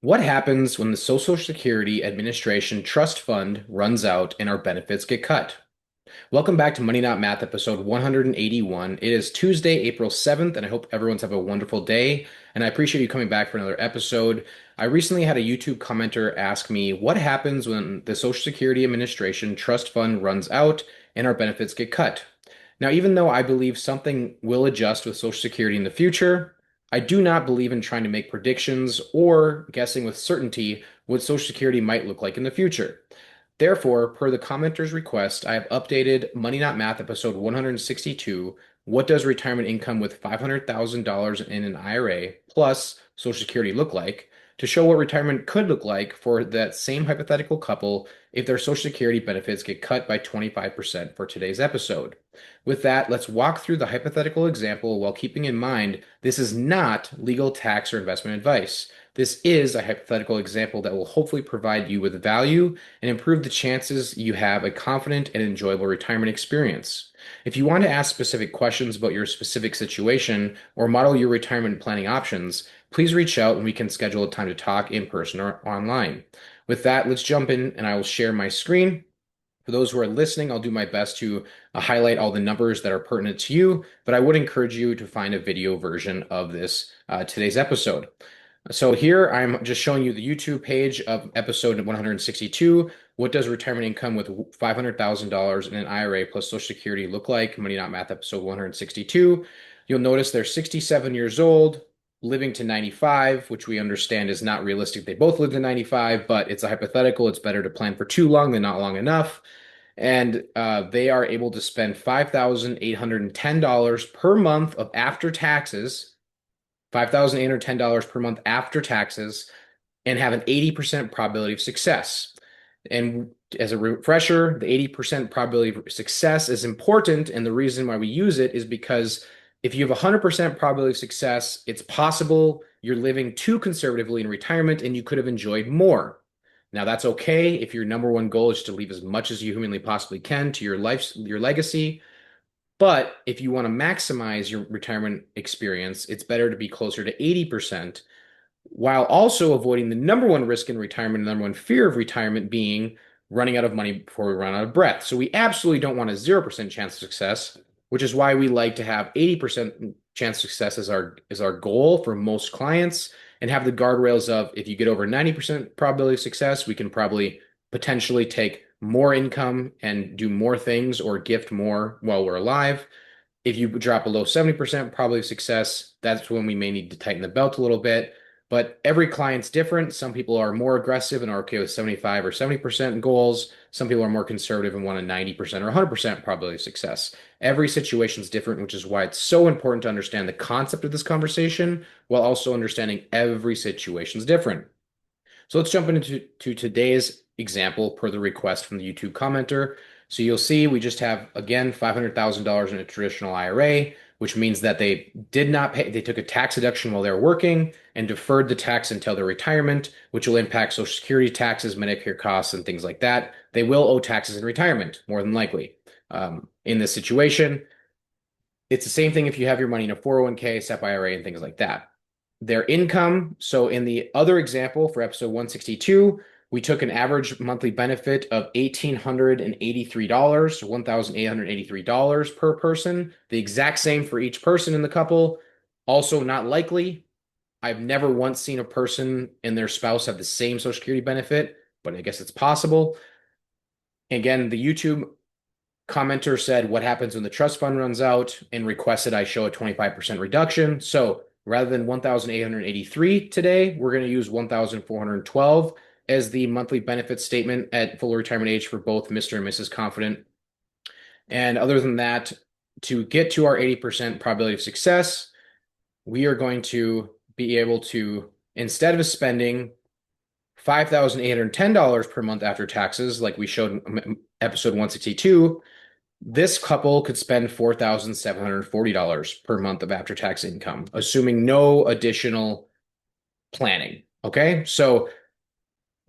What happens when the Social Security Administration trust fund runs out and our benefits get cut? Welcome back to Money Not Math episode 181. It is Tuesday, April 7th, and I hope everyone's have a wonderful day. And I appreciate you coming back for another episode. I recently had a YouTube commenter ask me what happens when the Social Security Administration trust fund runs out and our benefits get cut. Now, even though I believe something will adjust with Social Security in the future, I do not believe in trying to make predictions or guessing with certainty what Social Security might look like in the future. Therefore, per the commenter's request, I have updated Money Not Math episode 162. What does retirement income with $500,000 in an IRA plus Social Security look like? To show what retirement could look like for that same hypothetical couple if their Social Security benefits get cut by 25% for today's episode. With that, let's walk through the hypothetical example while keeping in mind this is not legal tax or investment advice. This is a hypothetical example that will hopefully provide you with value and improve the chances you have a confident and enjoyable retirement experience. If you want to ask specific questions about your specific situation or model your retirement planning options, please reach out and we can schedule a time to talk in person or online. With that, let's jump in and I will share my screen. For those who are listening, I'll do my best to highlight all the numbers that are pertinent to you, but I would encourage you to find a video version of this today's episode. So here I'm just showing you the YouTube page of episode 162. What does retirement income with $500,000 in an IRA plus Social Security look like? Money Not Math episode 162. You'll notice they're 67 years old, living to 95, which we understand is not realistic. They both live to 95, but it's a hypothetical. It's better to plan for too long than not long enough. And they are able to spend $5,810 per month of after taxes, $5,810 per month after taxes, and have an 80% probability of success. And as a refresher, the 80% probability of success is important. And the reason why we use it is because if you have a 100% probability of success, it's possible you're living too conservatively in retirement and you could have enjoyed more. Now, that's okay if your number one goal is to leave as much as you humanly possibly can to your life, your legacy. But if you want to maximize your retirement experience, it's better to be closer to 80% while also avoiding the number one risk in retirement, the number one fear of retirement being running out of money before we run out of breath. So we absolutely don't want a 0% chance of success, which is why we like to have 80% chance of success as our goal for most clients and have the guardrails of if you get over 90% probability of success, we can probably potentially take more income and do more things or gift more while we're alive. If you drop below 70% probability of success, that's when we may need to tighten the belt a little bit. But every client's different. Some people are more aggressive and are okay with 75 or 70% goals. Some people are more conservative and want a 90% or 100% probability of success. Every situation is different, which is why it's so important to understand the concept of this conversation while also understanding every situation is different. So let's jump into today's example per the request from the YouTube commenter. So you'll see we just have, again, $500,000 in a traditional IRA, which means that they did not pay, they took a tax deduction while they were working and deferred the tax until their retirement, which will impact Social Security taxes, Medicare costs, and things like that. They will owe taxes in retirement, more than likely. In this situation, it's the same thing if you have your money in a 401k, SEP IRA, and things like that. Their income, so in the other example for episode 162, we took an average monthly benefit of $1,883, $1,883 per person. The exact same for each person in the couple. Also not likely. I've never once seen a person and their spouse have the same Social Security benefit, but I guess it's possible. Again, the YouTube commenter said, what happens when the trust fund runs out and requested I show a 25% reduction. So rather than 1,883 today, we're going to use 1,412 as the monthly benefit statement at full retirement age for both Mr. and Mrs. Confident. And other than that, to get to our 80% probability of success, we are going to be able to, instead of spending $5,810 per month after taxes, like we showed in episode 162, this couple could spend $4,740 per month of after-tax income, assuming no additional planning. Okay, so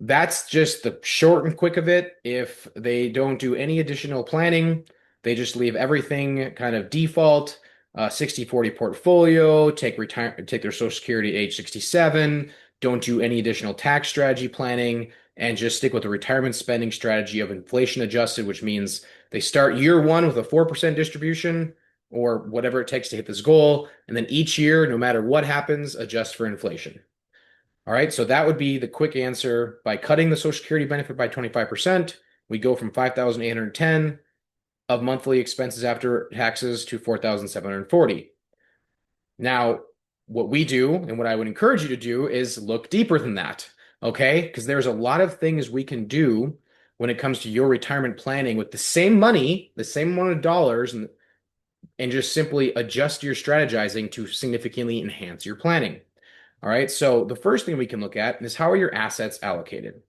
that's just the short and quick of it. If they don't do any additional planning, they just leave everything kind of default, 60-40 portfolio, take their Social Security at age 67, Don't do any additional tax strategy planning, and just stick with the retirement spending strategy of inflation adjusted, which means they start year one with a 4% distribution or whatever it takes to hit this goal. And then each year, no matter what happens, adjust for inflation. All right, so that would be the quick answer. By cutting the Social Security benefit by 25%, we go from 5,810 of monthly expenses after taxes to 4,740. Now, what we do and what I would encourage you to do is look deeper than that, okay? Because there's a lot of things we can do when it comes to your retirement planning with the same money, the same amount of dollars, and just simply adjust your strategizing to significantly enhance your planning. All right, so the first thing we can look at is how are your assets allocated?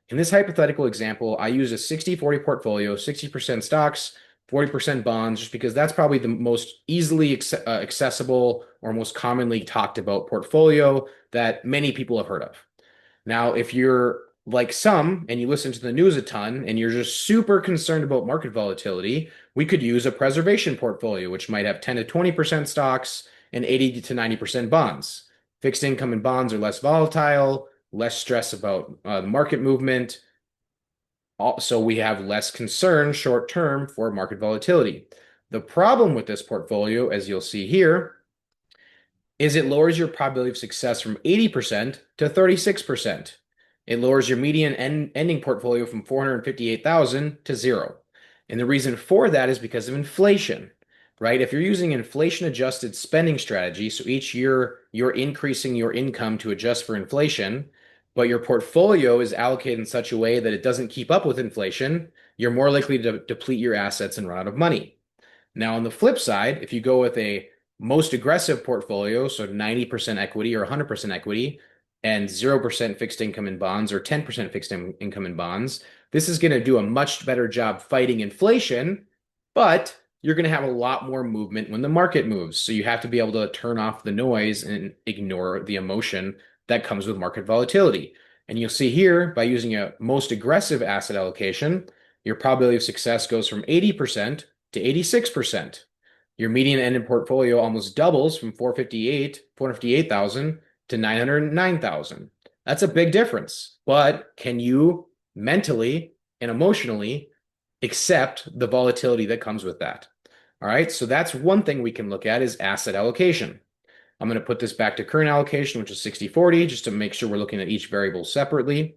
In this hypothetical example, I use a 60-40 portfolio, 60% stocks, 40% bonds, just because that's probably the most easily accessible or most commonly talked about portfolio that many people have heard of. Now, if you're like some and you listen to the news a ton and you're just super concerned about market volatility, we could use a preservation portfolio, which might have 10 to 20% stocks and 80 to 90% bonds. Fixed income and bonds are less volatile, less stress about market movement. So we have less concern short term for market volatility. The problem with this portfolio, as you'll see here, is it lowers your probability of success from 80% to 36%. It lowers your median ending portfolio from 458,000 to zero. And the reason for that is because of inflation, right? If you're using inflation adjusted spending strategy, so each year you're increasing your income to adjust for inflation, but your portfolio is allocated in such a way that it doesn't keep up with inflation, you're more likely to deplete your assets and run out of money. Now, on the flip side, if you go with a most aggressive portfolio, so 90% equity or 100% equity, and 0% fixed income in bonds or 10% fixed income in bonds, this is going to do a much better job fighting inflation, but you're going to have a lot more movement when the market moves. So you have to be able to turn off the noise and ignore the emotion that comes with market volatility. And you'll see here, by using a most aggressive asset allocation, your probability of success goes from 80% to 86%. Your median ending portfolio almost doubles from 458,000 to 909,000. That's a big difference. But can you mentally and emotionally accept the volatility that comes with that? All right, so that's one thing we can look at is asset allocation. I'm going to put this back to current allocation, which is 60-40, just to make sure we're looking at each variable separately.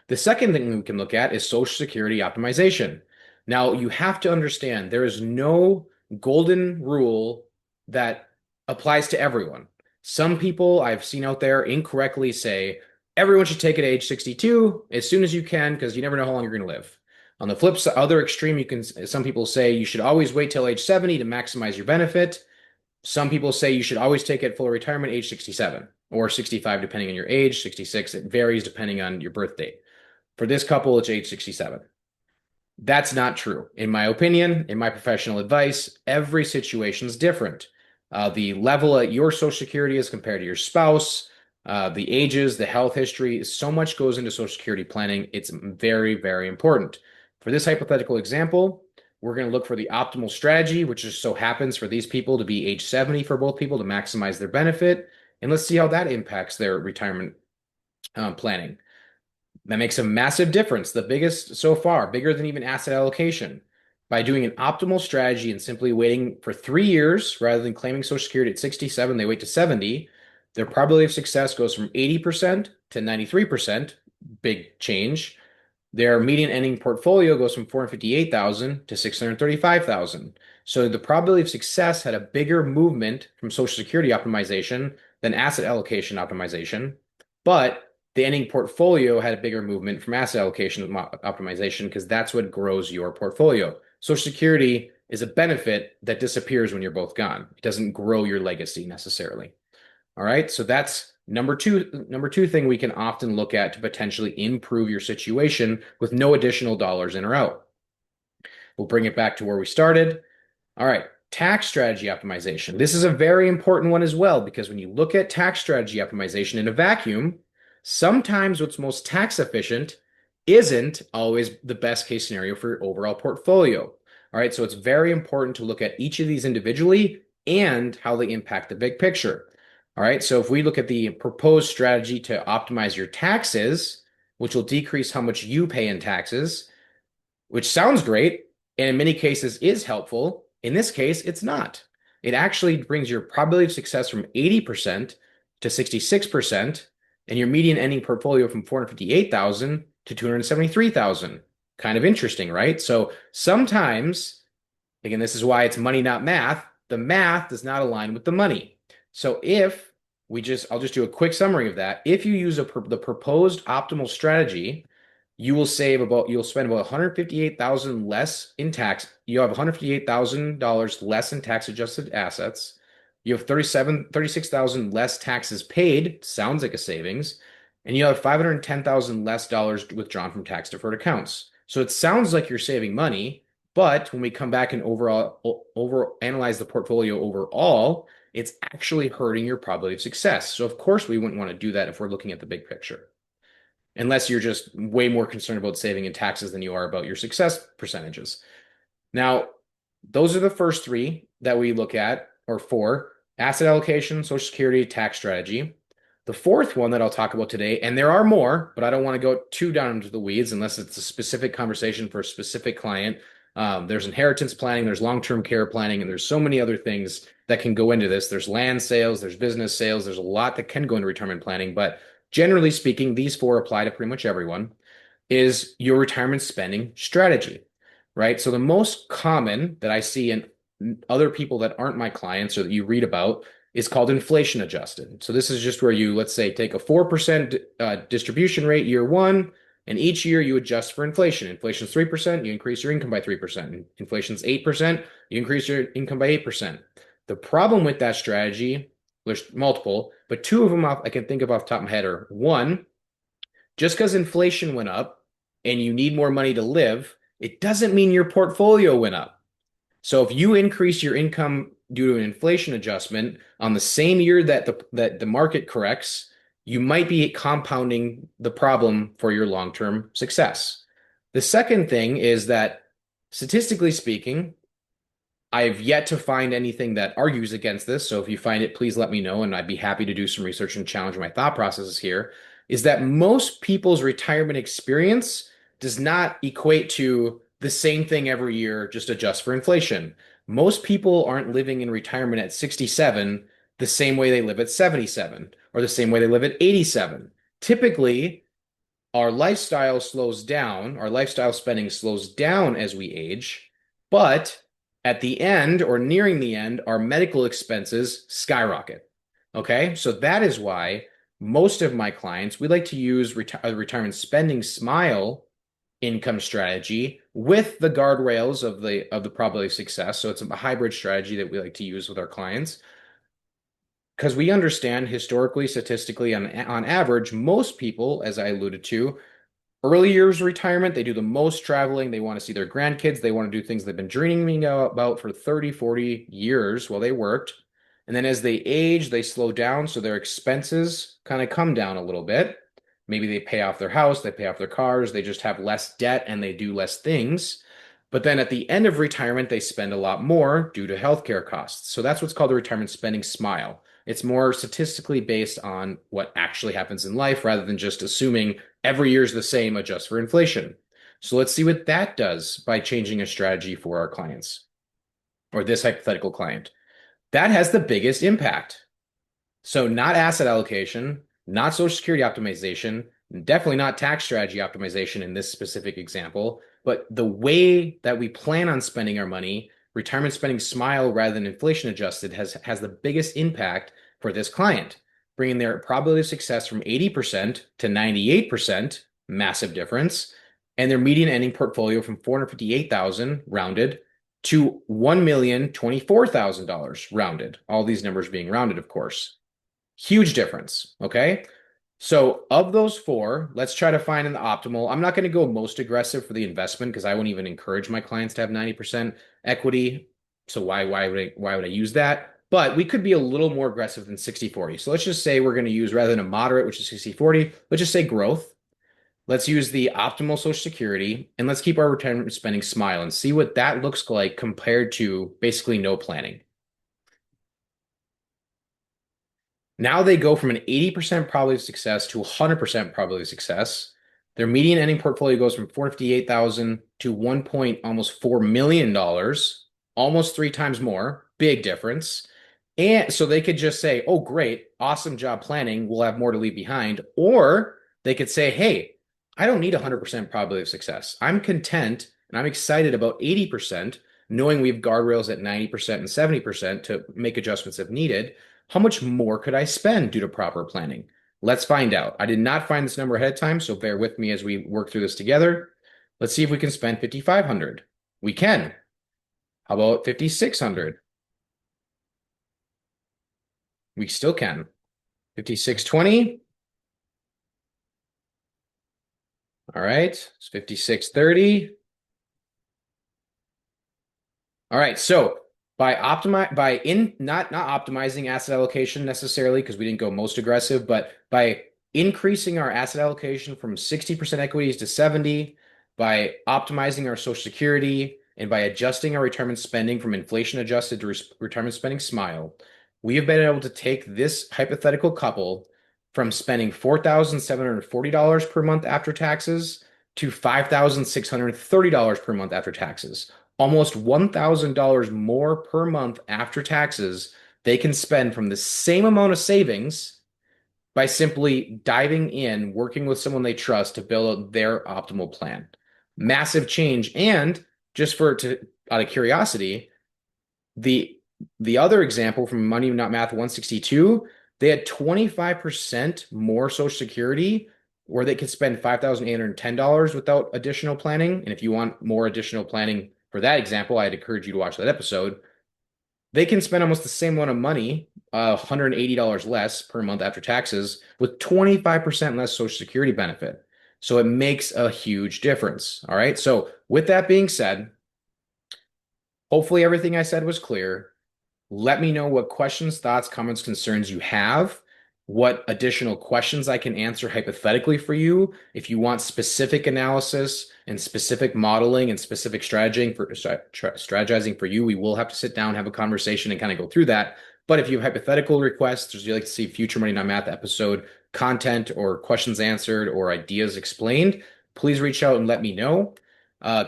The second thing we can look at is Social Security optimization. Now, you have to understand there is no golden rule that applies to everyone. Some people I've seen out there incorrectly say everyone should take it at age 62 as soon as you can because you never know how long you're going to live. On the flip side, other extreme, some people say you should always wait till age 70 to maximize your benefit. Some people say you should always take it at full retirement age 67 or 65, depending on your age, 66. It varies depending on your birth date. For this couple, it's age 67. That's not true. In my opinion, in my professional advice, every situation is different. The level at your Social Security is compared to your spouse, the ages, the health history, so much goes into Social Security planning. It's very, very important. For this hypothetical example, we're going to look for the optimal strategy, which just so happens for these people to be age 70 for both people to maximize their benefit. And let's see how that impacts their retirement planning. That makes a massive difference, the biggest so far, bigger than even asset allocation. By doing an optimal strategy and simply waiting for 3 years rather than claiming Social Security at 67, they wait to 70, their probability of success goes from 80% to 93%, big change. Their median ending portfolio goes from 458,000 to 635,000. So the probability of success had a bigger movement from Social Security optimization than asset allocation optimization, but the ending portfolio had a bigger movement from asset allocation optimization because that's what grows your portfolio. Social Security is a benefit that disappears when you're both gone. It doesn't grow your legacy necessarily. All right, so that's number two thing we can often look at to potentially improve your situation with no additional dollars in or out. We'll bring it back to where we started. All right, tax strategy optimization. This is a very important one as well because when you look at tax strategy optimization in a vacuum, sometimes what's most tax efficient isn't always the best case scenario for your overall portfolio. All right, so it's very important to look at each of these individually and how they impact the big picture. All right. So if we look at the proposed strategy to optimize your taxes, which will decrease how much you pay in taxes, which sounds great and in many cases is helpful. In this case, it's not. It actually brings your probability of success from 80% to 66% and your median ending portfolio from 458,000 to 273,000. Kind of interesting, right? So sometimes, again, this is why it's money, not math. The math does not align with the money. So if I'll just do a quick summary of that. If you use the proposed optimal strategy, you'll spend about 158,000 less in tax. You have $158,000 less in tax adjusted assets. You have 36,000 less taxes paid, sounds like a savings, and you have 510,000 less dollars withdrawn from tax deferred accounts. So it sounds like you're saving money, but when we come back and over analyze the portfolio overall, it's actually hurting your probability of success. So of course we wouldn't want to do that if we're looking at the big picture unless you're just way more concerned about saving in taxes than you are about your success percentages. Now, those are the first three that we look at, or four: asset allocation, Social Security, tax strategy. The fourth one that I'll talk about today, and there are more, but I don't want to go too down into the weeds unless it's a specific conversation for a specific client. There's inheritance planning, there's long-term care planning, and there's so many other things that can go into this. There's land sales, there's business sales, there's a lot that can go into retirement planning, but generally speaking, these four apply to pretty much everyone, is your retirement spending strategy, right? So the most common that I see in other people that aren't my clients or that you read about is called inflation adjusted. So this is just where you, let's say, take a 4% distribution rate year one, and each year you adjust for inflation. Inflation's 3%, you increase your income by 3%. Inflation's 8%, you increase your income by 8%. The problem with that strategy, there's multiple, but two of them I can think of off the top of my head are: one, just because inflation went up and you need more money to live, it doesn't mean your portfolio went up. So if you increase your income due to an inflation adjustment on the same year that the market corrects, you might be compounding the problem for your long-term success. The second thing is that statistically speaking, I've yet to find anything that argues against this. So if you find it, please let me know, and I'd be happy to do some research and challenge my thought processes here. Is that most people's retirement experience does not equate to the same thing every year, just adjust for inflation. Most people aren't living in retirement at 67 the same way they live at 77 or the same way they live at 87. Typically, our lifestyle slows down, our lifestyle spending slows down as we age, but at the end or nearing the end, our medical expenses skyrocket. Okay, so that is why most of my clients, we like to use retirement spending smile income strategy with the guardrails of the probability of success. So it's a hybrid strategy that we like to use with our clients because we understand historically, statistically, on average, most people, as I alluded to, early years retirement, they do the most traveling. They want to see their grandkids. They want to do things they've been dreaming about for 30, 40 years while they worked. And then as they age, they slow down. So their expenses kind of come down a little bit. Maybe they pay off their house, they pay off their cars, they just have less debt and they do less things. But then at the end of retirement, they spend a lot more due to healthcare costs. So that's what's called the retirement spending smile. It's more statistically based on what actually happens in life rather than just assuming every year is the same, adjust for inflation. So let's see what that does by changing a strategy for our clients or this hypothetical client. That has the biggest impact. So not asset allocation, not Social Security optimization, definitely not tax strategy optimization in this specific example, but the way that we plan on spending our money, retirement spending smile rather than inflation adjusted has the biggest impact for this client, bringing their probability of success from 80% to 98%, massive difference, and their median ending portfolio from 458,000 rounded to $1,024,000 rounded. All these numbers being rounded, of course. Huge difference. Okay. So of those four, let's try to find an optimal. I'm not going to go most aggressive for the investment because I wouldn't even encourage my clients to have 90% equity. So why would I use that? But we could be a little more aggressive than 60-40. So let's just say we're going to use, rather than a moderate, which is 60-40, let's just say growth. Let's use the optimal Social Security and let's keep our retirement spending smile and see what that looks like compared to basically no planning. Now they go from an 80% probability of success to 100% probability of success. Their median ending portfolio goes from 458,000 to 1 point almost $4 million, almost three times more. Big difference. And so they could just say, "Oh, great, awesome job planning. We'll have more to leave behind." Or they could say, "Hey, I don't need 100% probability of success. I'm content and I'm excited about 80%, knowing we have guardrails at 90% and 70% to make adjustments if needed. How much more could I spend due to proper planning?" Let's find out. I did not find this number ahead of time, so bear with me as we work through this together. Let's see if we can spend 5,500. We can. How about 5,600? We still can. 5,620. All right. It's 5,630. All right. So by not optimizing asset allocation necessarily, because we didn't go most aggressive, but by increasing our asset allocation from 60% equities to 70, by optimizing our Social Security, and by adjusting our retirement spending from inflation adjusted to retirement spending smile, we have been able to take this hypothetical couple from spending $4,740 per month after taxes to $5,630 per month after taxes, almost $1,000 more per month after taxes they can spend from the same amount of savings by simply diving in, working with someone they trust to build out their optimal plan. Massive change. And just out of curiosity, the the other example from Money Not Math 162, they had 25% more Social Security where they could spend $5,810 without additional planning. And if you want more additional planning for that example, I'd encourage you to watch that episode. They can spend almost the same amount of money, $180 less per month after taxes, with 25% less Social Security benefit. So it makes a huge difference. All right. So with that being said, hopefully everything I said was clear. Let me know what questions, thoughts, comments, concerns you have, what additional questions I can answer hypothetically for you. If you want specific analysis and specific modeling and specific strategizing for you, we will have to sit down, have a conversation, and kind of go through that. But if you have hypothetical requests, or you'd like to see future Money Not Math episode content or questions answered or ideas explained, please reach out and let me know.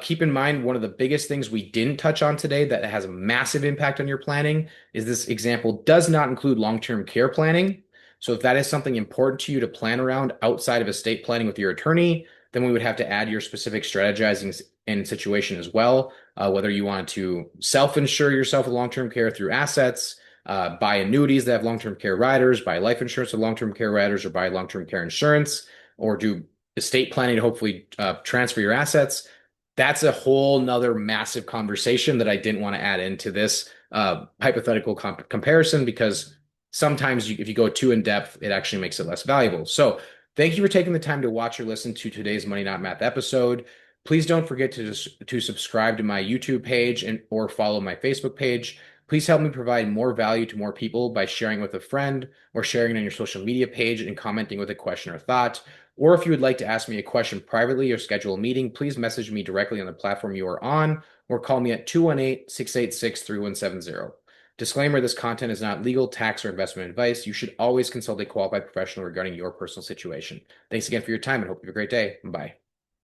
Keep in mind, one of the biggest things we didn't touch on today that has a massive impact on your planning is this example does not include long-term care planning. So if that is something important to you to plan around outside of estate planning with your attorney, then we would have to add your specific strategizing and situation as well. Whether you want to self-insure yourself with long-term care through assets, buy annuities that have long-term care riders, buy life insurance with long-term care riders, or buy long-term care insurance, or do estate planning to hopefully transfer your assets. That's a whole nother massive conversation that I didn't want to add into this hypothetical comparison, because sometimes if you go too in depth, it actually makes it less valuable. So thank you for taking the time to watch or listen to today's Money Not Math episode. Please don't forget to subscribe to my YouTube page or follow my Facebook page. Please help me provide more value to more people by sharing with a friend or sharing it on your social media page and commenting with a question or thought. Or if you would like to ask me a question privately or schedule a meeting, please message me directly on the platform you are on or call me at 218-686-3170. Disclaimer, this content is not legal, tax, or investment advice. You should always consult a qualified professional regarding your personal situation. Thanks again for your time and hope you have a great day. Bye.